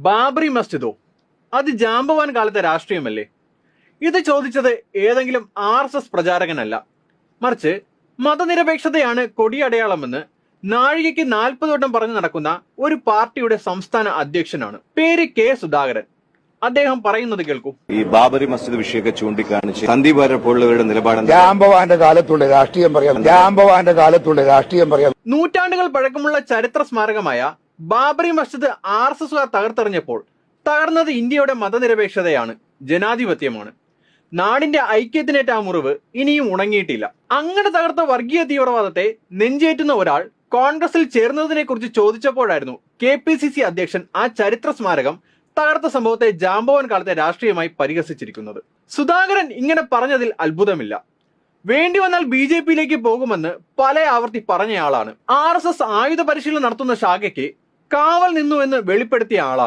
ബാബറി മസ്ജിദോ? അത് ജാംബവാൻ കാലത്തെ രാഷ്ട്രീയമല്ലേ? ഇത് ചോദിച്ചത് ഏതെങ്കിലും RSS പ്രചാരകനല്ല, മറിച്ച് മതനിരപേക്ഷതയാണ് കൊടിയടയാളമെന്ന് നാഴികയ്ക്ക് 40 വട്ടം പറഞ്ഞു നടക്കുന്ന ഒരു പാർട്ടിയുടെ സംസ്ഥാന അധ്യക്ഷനാണ്. പേര് K. സുധാകരൻ. അദ്ദേഹം പറയുന്നത് കേൾക്കൂ. ഈ ബാബറി മസ്ജിദ് വിഷയമൊക്കെ ചൂണ്ടിക്കാണിച്ച് സന്ദീപ് വാര്യർ പോലുള്ളവരുടെ നിലപാട് ജാംബവാന്റെ കാലത്തുള്ള രാഷ്ട്രീയം പറയാം. നൂറ്റാണ്ടുകൾ പഴക്കമുള്ള ചരിത്ര സ്മാരകമായ ബാബറി മസ്ജിദ് RSSകാർ തകർത്തെറിഞ്ഞപ്പോൾ തകർന്നത് ഇന്ത്യയുടെ മതനിരപേക്ഷതയാണ്, ജനാധിപത്യമാണ്. നാടിന്റെ ഐക്യത്തിനേറ്റ ആ മുറിവ് ഇനിയും ഉണങ്ങിയിട്ടില്ല. അങ്ങനെ തകർത്ത വർഗീയ തീവ്രവാദത്തെ നെഞ്ചേറ്റുന്ന ഒരാൾ കോൺഗ്രസിൽ ചേർന്നതിനെ കുറിച്ച് ചോദിച്ചപ്പോഴായിരുന്നു KPCC അധ്യക്ഷൻ ആ ചരിത്ര സ്മാരകം തകർത്ത സംഭവത്തെ ജാംബവാൻ കാലത്തെ രാഷ്ട്രീയമായി പരിഹസിച്ചിരിക്കുന്നത്. സുധാകരൻ ഇങ്ങനെ പറഞ്ഞതിൽ അത്ഭുതമില്ല. വേണ്ടി വന്നാൽ BJPയിലേക്ക് പോകുമെന്ന് പല ആവർത്തി പറഞ്ഞയാളാണ്. RSS ആയുധ പരിശീലനം നടത്തുന്ന ശാഖയ്ക്ക് കാവൽ നിന്നുവെന്ന് വെളിപ്പെടുത്തിയ ആളാണ്.